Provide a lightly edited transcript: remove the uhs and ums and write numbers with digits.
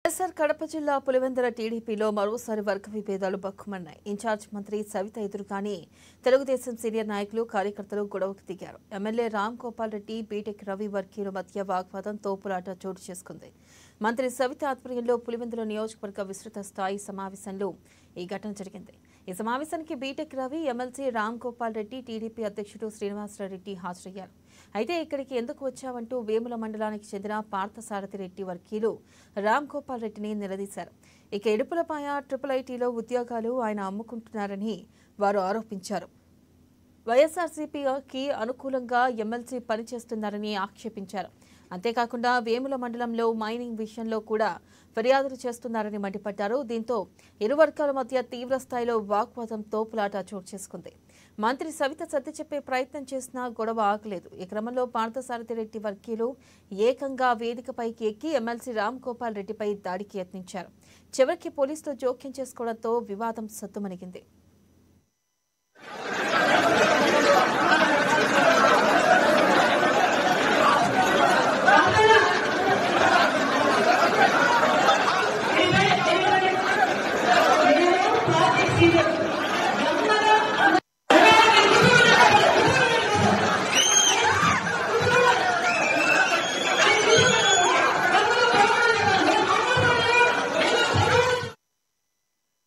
వైఎస్ఆర్ కడప జిల్లా పులివెందుల టీడీపీలో మరోసారి వర్గ విభేదాలు బక్కుమన్నాయి. ఇన్ఛార్జ్ మంత్రి సవిత ఎదురుగానే తెలుగుదేశం సీనియర్ నాయకులు కార్యకర్తలు గొడవకు దిగారు. ఎమ్మెల్యే రామ్ గోపాల్ రెడ్డి, బీటెక్ రవి వర్గీయుల మధ్య వాగ్వాదం, తోపులాట చోటు చేసుకుంది. మంత్రి సవిత ఆధ్వర్యంలో పులివెందుల నియోజకవర్గ విస్తృత స్థాయి సమావేశంలో ఈ ఘటన జరిగింది. ఈ సమావేశానికి బీటెక్ రవి, ఎమ్మెల్సీ రామ్ గోపాల్ రెడ్డి, టీడీపీ అధ్యక్షుడు శ్రీనివాసరెడ్డి హాజరయ్యారు. అయితే ఇక్కడికి ఎందుకు వచ్చావంటూ వేముల మండలానికి చెందిన పార్థసారథి రెడ్డి వర్గీయులు రామ్ గోపాల్ రెడ్డిని నిలదీశారు. ఇక ఇడుపులపాయ ట్రిపుల్ ఉద్యోగాలు ఆయన అమ్ముకుంటున్నారని వారు ఆరోపించారు. వైఎస్ఆర్సీపీకి అనుకూలంగా ఎమ్మెల్సీ పనిచేస్తున్నారని ఆక్షేపించారు. అంతేకాకుండా వేముల మండలంలో మైనింగ్ విషయంలో కూడా ఫిర్యాదులు చేస్తున్నారని మండిపడ్డారు. దీంతో ఇరు వర్గాల మధ్య తీవ్ర స్థాయిలో వాగ్వాదం, తోపులాట చోటు చేసుకుంది. మంత్రి సవిత సర్ది చెప్పే ప్రయత్నం చేసినా గొడవ ఆగలేదు. ఈ క్రమంలో పార్థసారథి రెడ్డి వర్గీయులు ఏకంగా వేదికపైకి ఎక్కి ఎమ్మెల్సీ రామ్ గోపాల్ రెడ్డిపై దాడికి యత్నించారు. చివరికి పోలీసులు జోక్యం చేసుకోవడంతో వివాదం సద్దుమణిగింది.